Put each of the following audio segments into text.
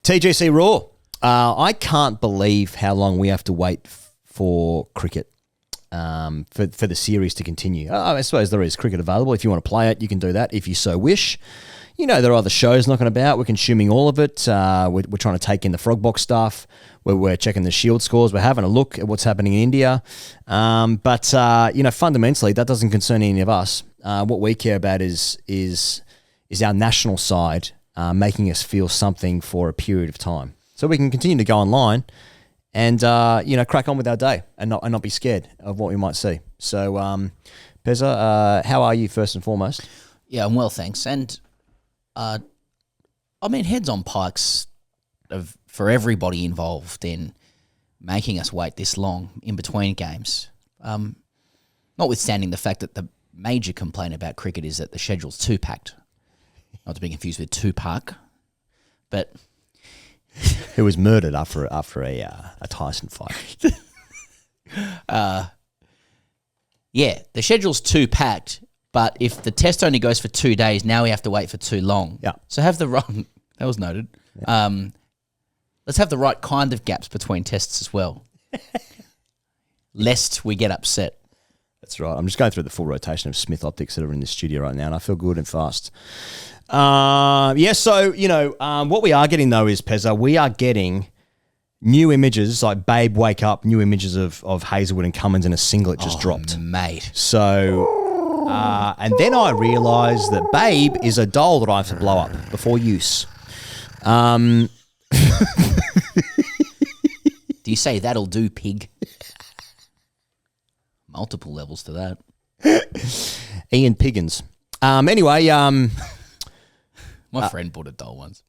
TGCRaw. I can't believe how long we have to wait for cricket for the series to continue. I suppose there is cricket available. If you want to play it, you can do that if you so wish. You know, there are other shows knocking about. We're consuming all of it. We're trying to take in the Frogbox stuff. We're checking the Shield scores. We're having a look at what's happening in India. But fundamentally, that doesn't concern any of us. What we care about is our national side making us feel something for a period of time. So we can continue to go online and, crack on with our day and not be scared of what we might see. So, Pezza, how are you first and foremost? Yeah, I'm well, thanks. And, heads on pikes for everybody involved in making us wait this long in between games. Notwithstanding the fact that the major complaint about cricket is that the schedule's too packed. Not to be confused with Tupac, but... Who was murdered after a Tyson fight. The schedule's too packed, but if the test only goes for 2 days, now we have to wait for too long. Yeah. So have the right... That was noted. Yeah. Let's have the right kind of gaps between tests as well, lest we get upset. That's right. I'm just going through the full rotation of Smith optics that are in the studio right now, and I feel good and fast. What we are getting, though, is, Pezza, we are getting new images, like Babe Wake Up, new images of Hazelwood and Cummins in a singlet just dropped. Mate. So, and then I realised that Babe is a doll that I have to blow up before use. Do you say that'll do, pig? Multiple levels to that. Ian Piggins. My friend bought a doll once.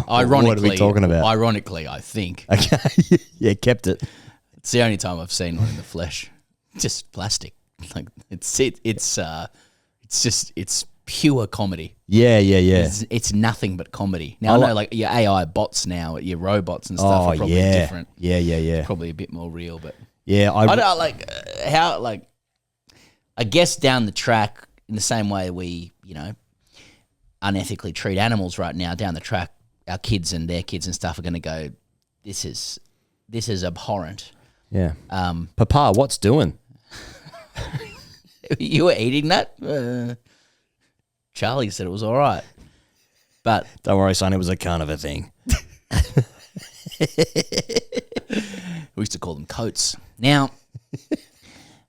Ironically, what are we talking about? Ironically, I think. Okay, yeah, kept it. It's the only time I've seen one in the flesh. Just plastic. Like it's pure comedy. Yeah. It's nothing but comedy. Now I know, like your AI bots now, your robots and stuff are probably different. Yeah. It's probably a bit more real, but yeah, I don't like how like. I guess down the track, in the same way we, unethically treat animals right now, down the track, our kids and their kids and stuff are going to go, this is abhorrent. Yeah. Papa, what's doing? You were eating that? Charlie said it was all right. But don't worry, son, it was a kind of a thing. We used to call them coats. Now...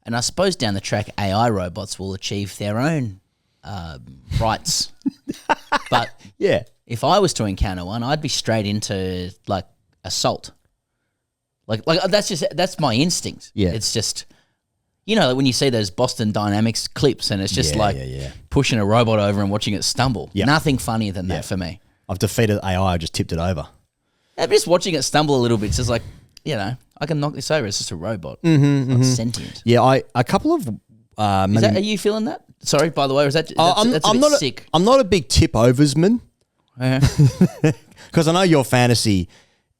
And I suppose down the track, AI robots will achieve their own rights. But yeah, if I was to encounter one, I'd be straight into like assault. Like that's my instinct. Yeah, it's just like when you see those Boston Dynamics clips, and it's just pushing a robot over and watching it stumble. Yep. Nothing funnier than that for me. I've defeated AI. I just tipped it over. I'm just watching it stumble a little bit. It's just like I can knock this over. It's just a robot. It's not sentient. Yeah, a couple of... are you feeling that? Sorry, by the way, or is that that's a bit sick? I'm not a big tip-oversman. Because I know your fantasy,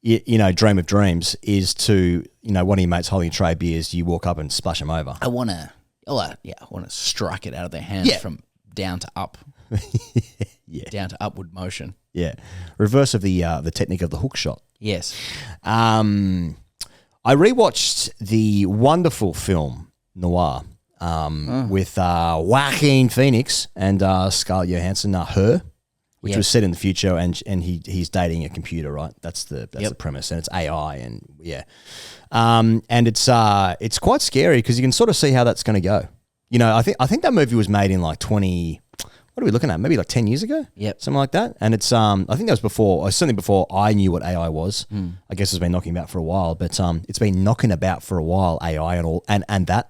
dream of dreams, is to, one of your mates holding a tray of beers, you walk up and splash them over. I want to strike it out of their hands from down to up. Yeah. Down to upward motion. Yeah. Reverse of the technique of the hook shot. Yes. I rewatched the wonderful film Noir with Joaquin Phoenix and Scarlett Johansson, Her, which was set in the future, and he's dating a computer, right? That's the premise, and it's AI, and and it's quite scary because you can sort of see how that's going to go. I think that movie was made in like 20. What are we looking at? Maybe like 10 years ago? Yep. Something like that. And it's, I think that was before, certainly before I knew what AI was. I guess it's been knocking about for a while, but it's been knocking about for a while, AI and all, and that.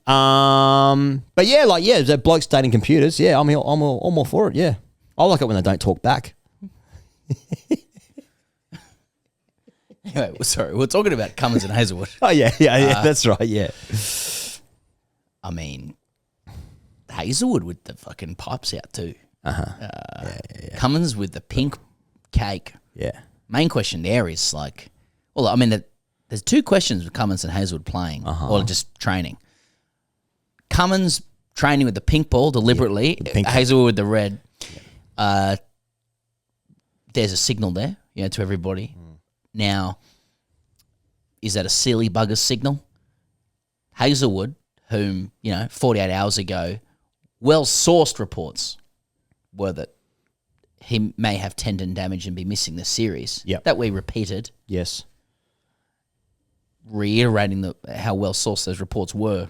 But the blokes dating computers. Yeah, I'm all for it. Yeah. I like it when they don't talk back. Anyway, sorry, we're talking about Cummins and Hazelwood. Oh, yeah, that's right, yeah. I mean... Hazelwood with the fucking pipes out too. Cummins with the pink cake. Yeah. Main question there is like, there's two questions with Cummins and Hazelwood playing or just training. Cummins training with the pink ball deliberately, Hazelwood with the red. There's a signal there, to everybody. Now, is that a silly bugger signal? Hazelwood, whom, 48 hours ago, well-sourced reports were that he may have tendon damage and be missing the series. Yep. That we repeated. Yes. Reiterating how well-sourced those reports were.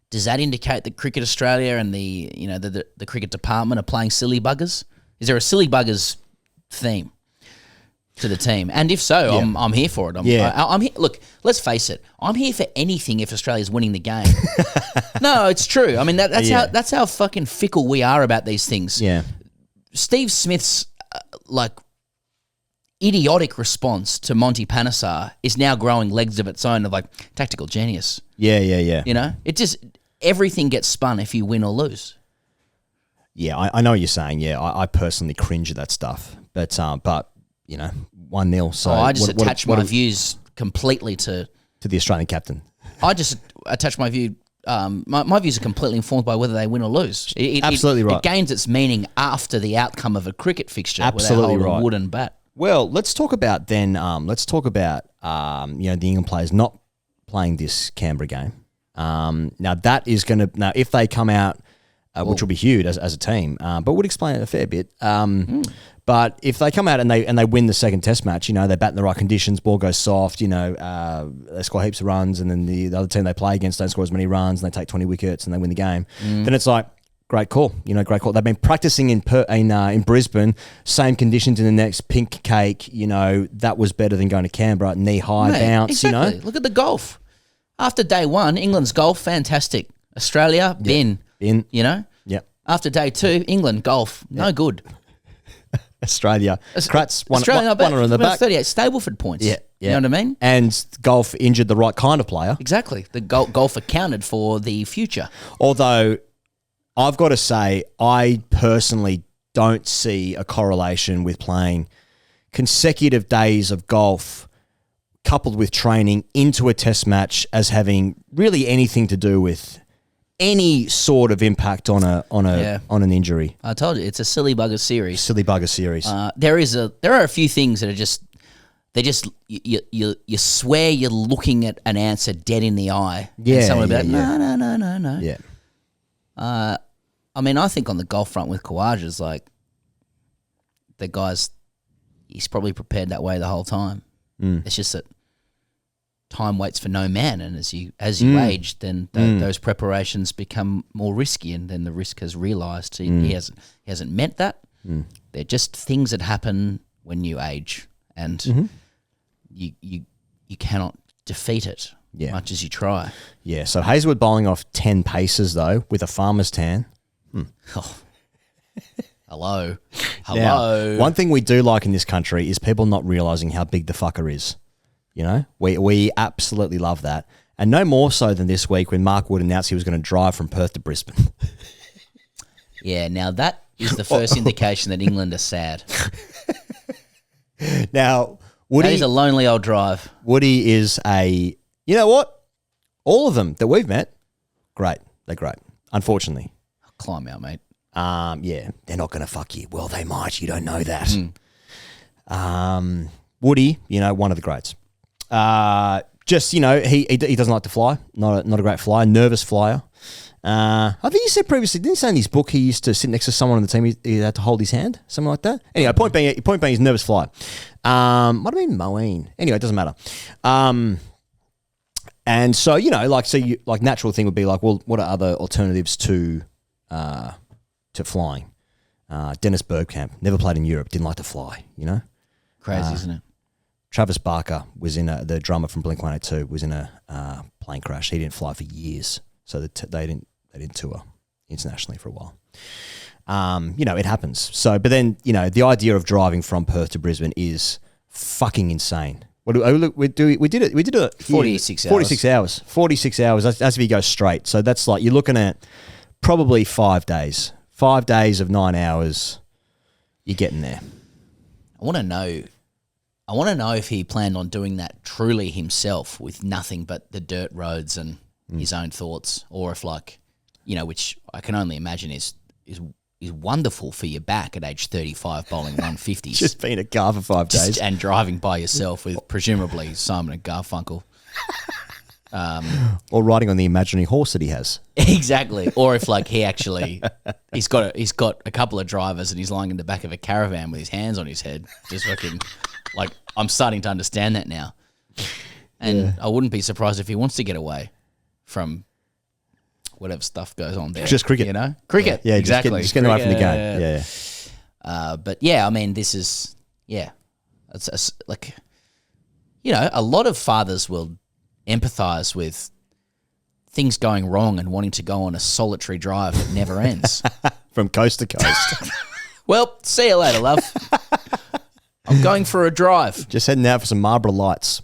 Does that indicate that Cricket Australia and the cricket department are playing silly buggers? Is there a silly buggers theme to the team? And if so, I'm here for it. I'm here. Look, let's face it. I'm here for anything if Australia's winning the game. No, it's true. I mean that's how fucking fickle we are about these things. Yeah. Steve Smith's idiotic response to Monty Panesar is now growing legs of its own of tactical genius. Yeah. It just everything gets spun if you win or lose. Yeah, I know what you're saying. Yeah, I personally cringe at that stuff. But 1-0. So I just attach my views completely to the Australian captain. I just attach my view. My views are completely informed by whether they win or lose. Absolutely right. It gains its meaning after the outcome of a cricket fixture. Absolutely where they hold right. a wooden bat. Well, let's talk about then. The England players not playing this Canberra game. Now that is going to if they come out, which will be huge as a team, but would explain it a fair bit. But if they come out and they win the second Test match, they bat in the right conditions, ball goes soft, they score heaps of runs, and then the other team they play against don't score as many runs, and they take 20 wickets and they win the game. Then it's like, great call, great call. They've been practicing in Brisbane, same conditions in the next pink cake. That was better than going to Canberra, knee high bounce. Exactly. Look at the golf. After day one, England's golf fantastic. Australia bin. Yep. After day two, England golf no good. Australia. Kratz one on the back. 38 Stableford points. Yeah. You know what I mean? And golf injured the right kind of player. Exactly. The golf accounted for the future. Although, I've got to say, I personally don't see a correlation with playing consecutive days of golf coupled with training into a Test match as having really anything to do with any sort of impact on an injury. I told you, it's a silly bugger series. There are a few things that are you swear you're looking at an answer dead in the eye. Yeah, and someone will be like, no. Yeah. I think on the golf front with Khawaja, the guy's, he's probably prepared that way the whole time. It's just that time waits for no man, and as you age, then those preparations become more risky, and then the risk has realised he hasn't meant that. They're just things that happen when you age, and you cannot defeat it much as you try. Yeah. So Hazelwood bowling off 10 paces though with a farmer's tan. Oh. Hello. Now, one thing we do like in this country is people not realising how big the fucker is. We absolutely love that. And no more so than this week when Mark Wood announced he was going to drive from Perth to Brisbane. Yeah, now that is the first indication that England are sad. Now, Woody... That is a lonely old drive. Woody is a... You know what? All of them that we've met, great. They're great. Unfortunately. Climb out, mate. Yeah, they're not going to fuck you. Well, they might. You don't know that. Woody, one of the greats. He doesn't like to fly. Not a great flyer. Nervous flyer. I think you said previously, didn't you say in his book he used to sit next to someone on the team, he had to hold his hand? Something like that? Anyway, point being he's a nervous flyer. Might have been Moeen. Anyway, it doesn't matter. And so, natural thing would be like, well, what are other alternatives to flying? Dennis Bergkamp, never played in Europe, didn't like to fly, Crazy, isn't it? Travis Barker was the drummer from Blink-182, was in a plane crash. He didn't fly for years, so they didn't tour internationally for a while. It happens. So, but then the idea of driving from Perth to Brisbane is fucking insane. We did it 46 hours. 46 hours. 46 hours. That's if you go straight. So that's like you're looking at probably 5 days. 5 days of 9 hours. You're getting there. I want to know if he planned on doing that truly himself with nothing but the dirt roads and his own thoughts, or if which I can only imagine is wonderful for your back at age 35, bowling 150s. Just being a car for 5 days. And driving by yourself with presumably Simon and Garfunkel. Or riding on the imaginary horse that he has. Exactly. Or if like he's got a couple of drivers and he's lying in the back of a caravan with his hands on his head, just fucking like, I'm starting to understand that now. And I wouldn't be surprised if he wants to get away from whatever stuff goes on there. Just cricket. Cricket. Yeah, exactly. Just getting away from the game. Yeah. But yeah, I mean, this is, it's like, a lot of fathers will empathize with things going wrong and wanting to go on a solitary drive that never ends. From coast to coast. Well, see you later, love. I'm going for a drive. Just heading out for some Marlboro Lights.